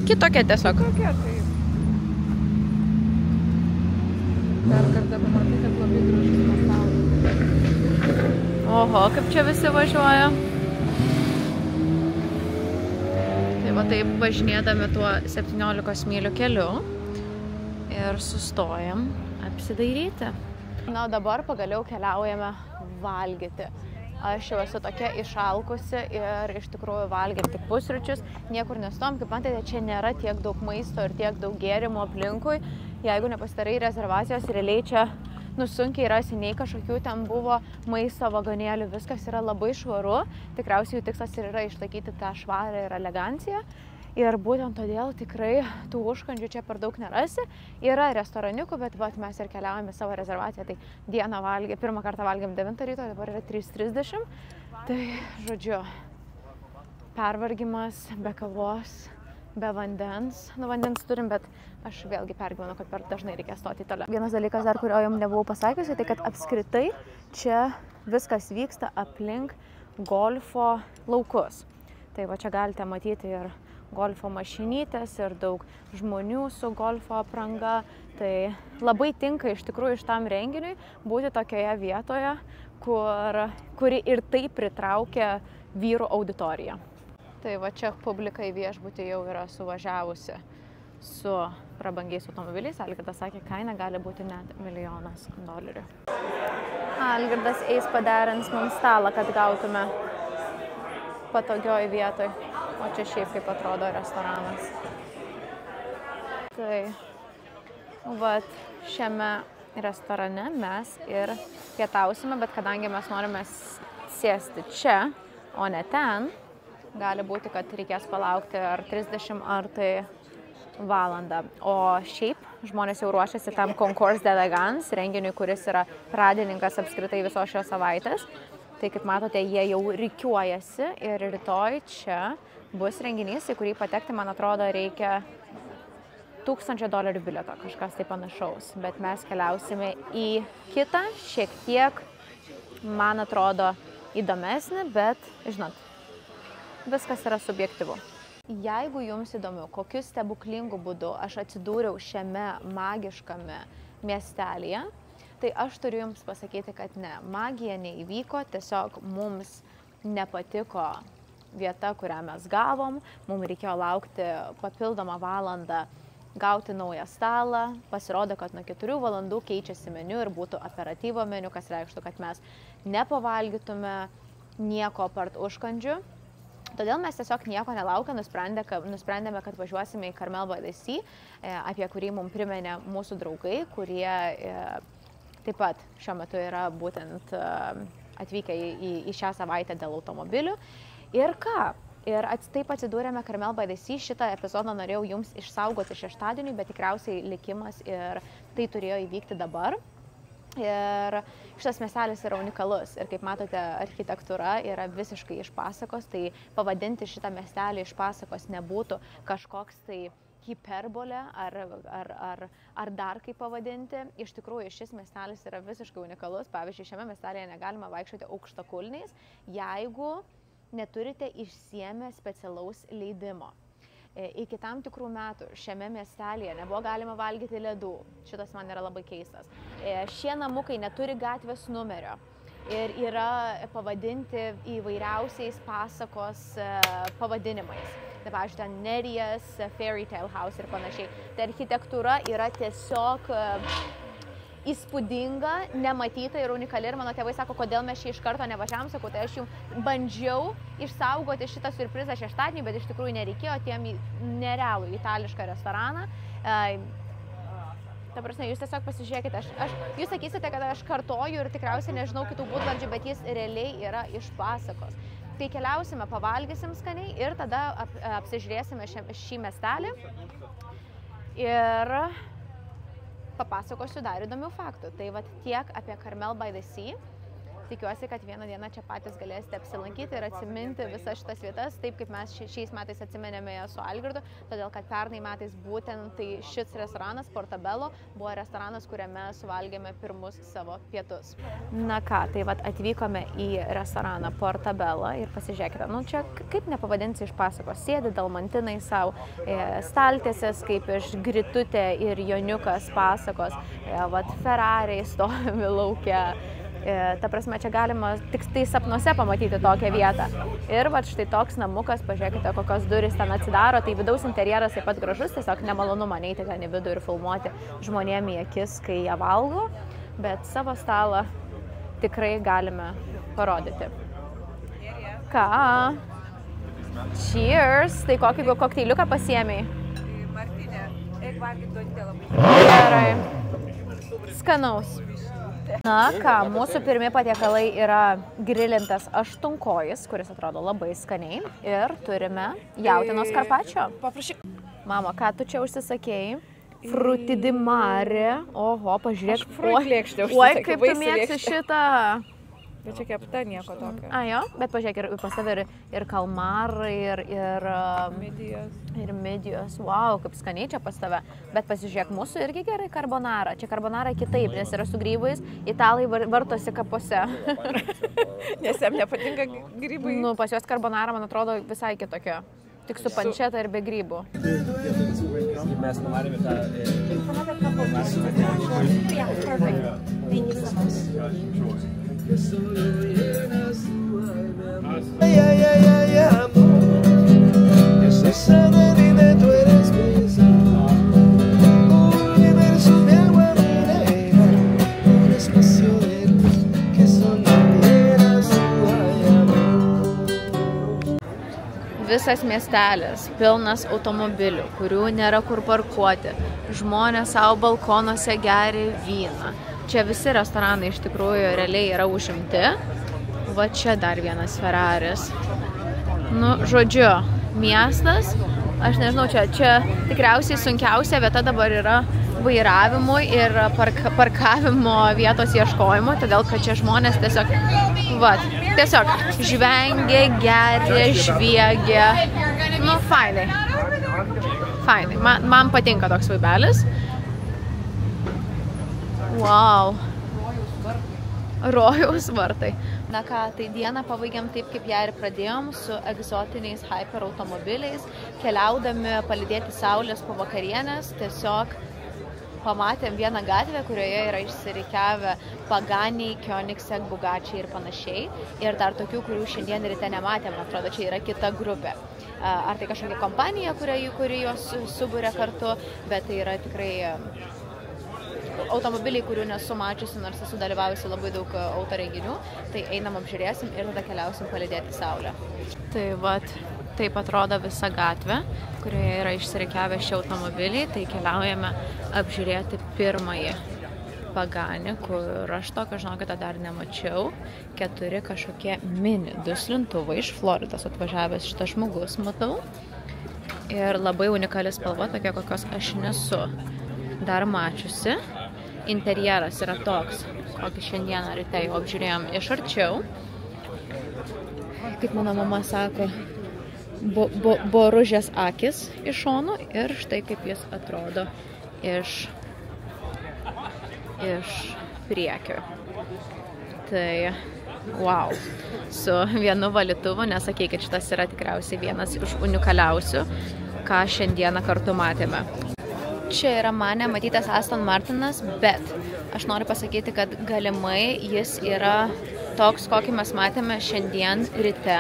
Kitokia tiesiog. Tokia, taip. Dar kartą pamatai, kad labai gražus pasaulis. Oho, kaip čia visi važiuoja. Tai va taip važinėdami tuo 17 mylių keliu ir sustojam apsidairyti. Na, dabar pagaliau keliaujame valgyti. Aš jau esu tokia išalkusi ir iš tikrųjų valgėm tik pusryčius, niekur nestom. Kaip matote, čia nėra tiek daug maisto ir tiek daug gėrimų aplinkui. Jeigu nepasidarai rezervacijos, realiai čia sunkiai rasi, nei kažkokių ten buvo maisto vagonėlių, viskas yra labai švaru. Tikriausiai jų tikslas ir yra išlaikyti tą švarą ir eleganciją. Ir būtent todėl tikrai tų užkandžių čia per daug nerasi. Yra restoraniukų, bet mes ir keliaujame savo rezervaciją. Tai dieną pirmą kartą valgėm 9 ryto, dabar yra 3:30. Tai, žodžiu, pervargimas, be kavos, be vandens. Nu, vandens turim, bet aš vėlgi pergyvenu, kad per dažnai reikia stoti toliau. Vienas dalykas dar, kurio jums nebuvau pasakiusi, tai kad apskritai čia viskas vyksta aplink golfo laukus. Tai va čia galite matyti ir golfo mašinytės ir daug žmonių su golfo apranga. Tai labai tinka iš tikrųjų šitam renginiui būti tokioje vietoje, kuri ir taip pritraukia vyrų auditoriją. Tai va čia publika į viešbutį jau yra suvažiavusi su prabangiais automobiliais. Algirdas sakė, kaina gali būti net $1 000 000. Algirdas eis paderins mums stalą, kad gautume patogioj vietoj. O čia šiaip kaip atrodo restoranas. Tai vat šiame restorane mes ir pietausime, bet kadangi mes norime sėsti čia, o ne ten, gali būti, kad reikės palaukti ar 30 ar tai valandą. O šiaip žmonės jau ruošiasi tam Concours d'Elegance renginiui, kuris yra pradininkas apskritai visos šios savaitės. Tai kaip matote, jie jau rikiuojasi ir rytoj čia bus renginys, į kurį patekti, man atrodo, reikia $1000 bilieto, kažkas tai panašaus. Bet mes keliausime į kitą, šiek tiek, man atrodo, įdomesnį, bet, žinot, viskas yra subjektyvu. Jeigu jums įdomu, kokiu stebuklingu būdu aš atsidūriau šiame magiškame miestelėje, tai aš turiu jums pasakyti, kad ne, magija neįvyko, tiesiog mums nepatiko vieta, kurią mes gavom, mums reikėjo laukti papildomą valandą, gauti naują stalą, pasirodo, kad nuo 4 valandų keičiasi meniu ir būtų aperatyvo meniu, kas reikštų, kad mes nepavalgytume nieko apart užkandžių. Todėl mes tiesiog nieko nelaukę, nusprendėme, kad važiuosime į Carmel by the Sea, apie kurį mums priminė mūsų draugai, kurie taip pat šiuo metu yra būtent atvykę į šią savaitę dėl automobilių. Ir ką? Ir taip atsidūrėme Carmel by the Sea. Šitą epizodą norėjau jums išsaugoti šeštadienį, bet tikriausiai likimas ir tai turėjo įvykti dabar. Ir šitas miestelis yra unikalus. Ir kaip matote, architektūra yra visiškai iš pasakos. Tai pavadinti šitą miestelį iš pasakos nebūtų kažkoks tai hiperbolė ar dar kaip pavadinti. Iš tikrųjų, šis miestelis yra visiškai unikalus. Pavyzdžiui, šiame miestelėje negalima vaikščioti aukštakulniais, jeigu neturite išsiėmę specialaus leidimo. Iki tam tikrų metų šiame miestelėje nebuvo galima valgyti ledų. Šitas man yra labai keistas. Šie namukai neturi gatvės numerio ir yra pavadinti įvairiausiais pasakos pavadinimais. Tai pavyzdžiui, ten Nerijas, Fairy Tale House ir panašiai. Tai architektūra yra tiesiog įspūdinga, nematyta ir unikali. Ir mano tėvai sako, kodėl mes čia iš karto nevažiavom. Sakau, tai aš jau bandžiau išsaugoti šitą surprizą šeštadienį, bet iš tikrųjų nereikėjo tiem nerealų itališką restoraną. Ta prasme, jūs tiesiog pasižiūrėkite, jūs sakysite, kad aš kartoju ir tikriausiai nežinau kitų būdvardžių, bet jis realiai yra iš pasakos. Tai keliausime, pavalgysim skaniai ir tada apsižiūrėsime šį miestelį ir papasakosiu dar įdomių faktų. Tai vat tiek apie Carmel by the Sea. Tikiuosi, kad vieną dieną čia patys galėsite apsilankyti ir atsiminti visas šitas vietas, taip kaip mes šiais metais atsimenėme su Algirdu, todėl kad pernai metais būtent tai šis restoranas, Portobello, buvo restoranas, kuriame suvalgėme pirmus savo pietus. Na ką, tai vat atvykome į restoraną Portobello ir pasižiūrėkite, nu čia kaip nepavadinsi iš pasakos, sėdi dalmantinai savo, staltiesės kaip iš Gritutė ir Joniukas pasakos, vat Ferrariai stovi lauke. Ta prasme, čia galima tik tai sapnuose pamatyti tokią vietą. Ir va štai toks namukas, pažiūrėkite, kokios durys ten atsidaro, tai vidaus interjeras taip pat gražus, tiesiog nemalonu man eiti ten į vidų ir filmuoti žmonėm į akis, kai jie valgo, bet savo stalą tikrai galime parodyti. Ką? Cheers! Tai kokį kokteiliuką pasiėmei? Martinė, eik valgyti duotė labai. Gerai. Skanaus. Na ką, mūsų pirmi patiekalai yra grilintas aštunkojis, kuris atrodo labai skaniai. Ir turime jautienos karpačio. Paprašyk. Mama, ką tu čia užsisakėjai? Frutti di mare. Oho, pažiūrėk. Aš fruitlėkštę užsisakiau. Oi, kaip tu mėgsi šitą. Bet čia kepta nieko tokio. A, jo, bet pažiūrėk, ir pas tave ir kalmarai, ir midijos. Wow, kaip skaniai čia pas tave. Bet pasižiūrėk, mūsų irgi gerai carbonara. Čia carbonara kitaip, nes yra su grybais. Italai vartosi kapuose. Nes jam nepatinka grybai. Nu, pas juos carbonara, man atrodo, visai kitokia. Tik su pančeta ir be grybų. Mes nuvarėme tą... Visas miestelis pilnas automobilių, kurių nėra kur parkuoti. Žmonės savo balkonuose geria vyną. Čia visi restoranai iš tikrųjų realiai yra užimti. Va čia dar vienas Ferraris. Nu, žodžiu, miestas, aš nežinau, čia tikriausiai sunkiausia vieta dabar yra vairavimui ir parkavimo vietos ieškojimui, todėl kad čia žmonės tiesiog žvengia, geria, žviegia. Nu, fainai. Fainai. Man patinka toks vaibelis. Wow. Rojaus vartai. Na ką, tai dieną pabaigiam taip, kaip ją ir pradėjom, su egzotiniais hyper automobiliais, keliaudami palydėti saulės po vakarienės, tiesiog pamatėm vieną gatvę, kurioje yra išsirikiavę Paganiai, Koenigsegg, Bugatti ir panašiai. Ir dar tokių, kurių šiandien ryte nematėm, atrodo, čia yra kita grupė. Ar tai kažkokia kompanija, kuri juos subūrė kartu, bet tai yra tikrai automobiliai, kurių nesu mačiusi, nors esu dalyvavusi labai daug autorenginių, tai einam apžiūrėsim ir tada keliausim palydėti saulę. Tai vat, taip atrodo visa gatvė, kurioje yra išsirikiavę šie automobiliai, tai keliaujame apžiūrėti pirmąjį Pagani, kur aš tokio, žinokite, dar nemačiau. 4 kažkokie mini duslintuvai iš Floridos atvažiavęs šitas žmogus, matau. Ir labai unikali spalva, tokia kokios aš nesu dar mačiusi. Interjeras yra toks, kokį šiandieną ryte jau apžiūrėjom iš arčiau. Kaip mano mama sako, boružės akis iš šono ir štai kaip jis atrodo iš priekio. Tai wow, su vienu valytuvu, nesakykit, šitas yra tikriausiai vienas iš unikaliausių, ką šiandieną kartu matėme. Čia yra mane matytas Aston Martinas, bet aš noriu pasakyti, kad galimai jis yra toks, kokį mes matėme šiandien ryte,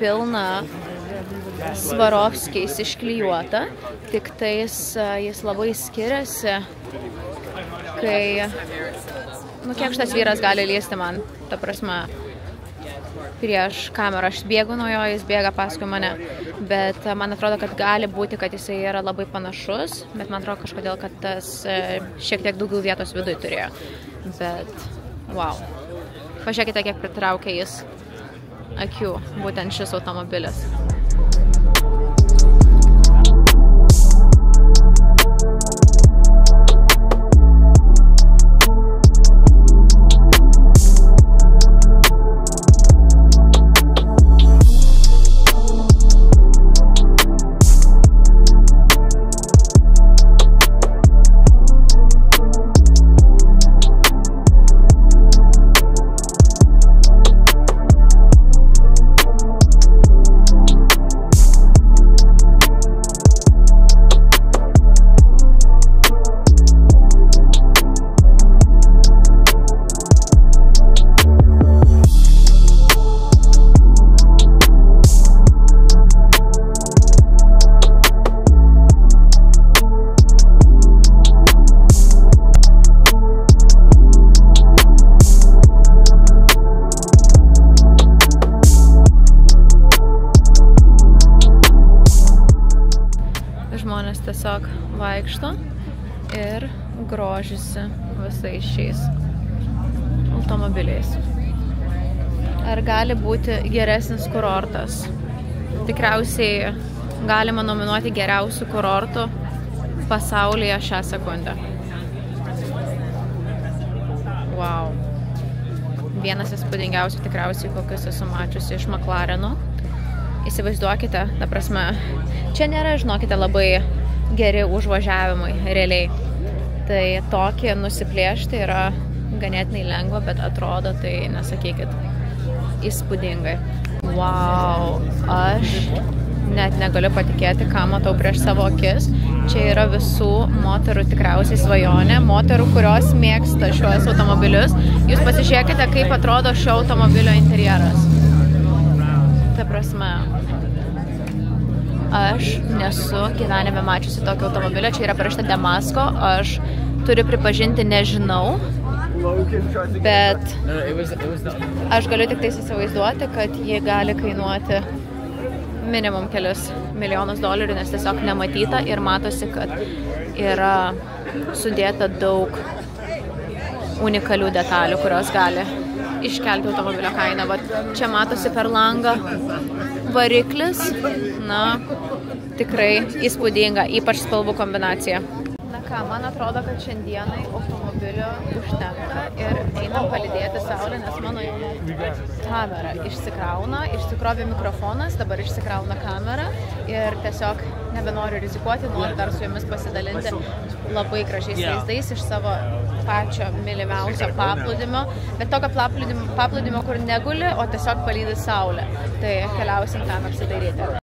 pilna Swarovskiais išklijuota, tik tais jis labai skiriasi, kai, nu kiek šitas vyras gali liesti man, ta prasme, prieš kamerą. Aš bėgu nuo jo, jis bėga paskui mane, bet man atrodo, kad gali būti, kad jisai yra labai panašus, bet man atrodo kažkodėl, kad tas šiek tiek daugiau vietos viduj turėjo. Bet, wow. Pažiūrėkite, kiek pritraukia jis akių, būtent šis automobilis. Žmonės tiesiog vaikšto ir grožisi visais šiais automobiliais. Ar gali būti geresnis kurortas? Tikriausiai galima nominuoti geriausių kurortų pasaulyje šią sekundę. Wow. Vienas įspūdingiausių tikriausiai, kokius esu mačiusi iš McLarenų. Įsivaizduokite, ta prasme, čia nėra, žinokite, labai geri užvažiavimai, realiai. Tai tokį nusiplėšti yra ganėtinai lengva, bet atrodo, tai nesakykit, įspūdingai. Wow, aš net negaliu patikėti, ką matau prieš savo akis. Čia yra visų moterų tikriausiai svajonė, moterų, kurios mėgsta šiuos automobilius. Jūs pasižiūrėkite, kaip atrodo šio automobilio interjeras. Ta prasme, aš nesu gyvenime mačiusi tokio automobilio, čia yra parašyta Damasko, aš turiu pripažinti, nežinau, bet aš galiu tik tai įsivaizduoti, kad jie gali kainuoti minimum kelius milijonus dolerių, nes tiesiog nematyta ir matosi, kad yra sudėta daug unikalių detalių, kurios gali iškelti automobilio kainą. Vat čia matosi per langą variklis, na, tikrai įspūdinga, ypač spalvų kombinacija. Na ką, man atrodo, kad šiandienai automobilio užtenka ir einam palydėti saulę, nes mano kamera išsikrovė mikrofonas, dabar išsikrauna kamera ir tiesiog nebenoriu rizikuoti, noriu dar su jumis pasidalinti labai gražiais vaizdais iš savo pačio mylimiausio paplūdimio, bet tokio paplūdimio, kur neguli, o tiesiog palydi saulę. Tai keliausim ten apsidairyti.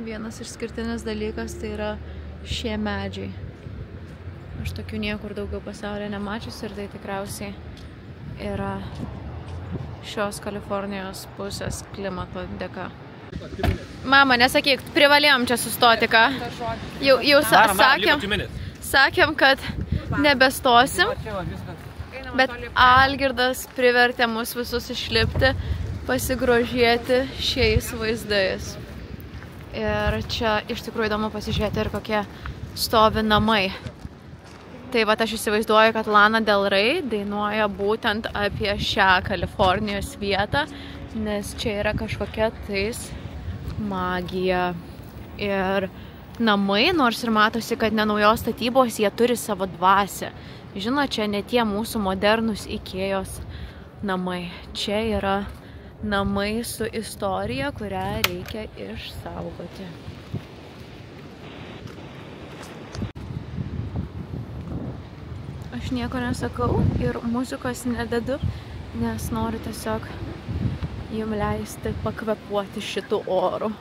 Vienas išskirtinis dalykas tai yra šie medžiai. Aš tokių niekur daugiau pasaulyje nemačius ir tai tikriausiai yra šios Kalifornijos pusės klimato dėka. Mama, nesakyk, privalėjom čia sustoti, ką? Jau sakėm, kad nebestosim, bet Algirdas privertė mus visus išlipti, pasigrožėti šiais vaizdais. Ir čia iš tikrųjų įdomu pasižiūrėti ir kokie stovi namai. Tai vat aš įsivaizduoju, kad Lana Del Rey dainuoja būtent apie šią Kalifornijos vietą, nes čia yra kažkokia tais magija. Ir namai, nors ir matosi, kad ne naujos statybos, jie turi savo dvasią. Žinot, čia ne tie mūsų modernus Ikėjos namai. Čia yra namai su istorija, kurią reikia išsaugoti. Aš nieko nesakau ir muzikos nededu, nes noriu tiesiog jum leisti pakvepuoti šitų orų.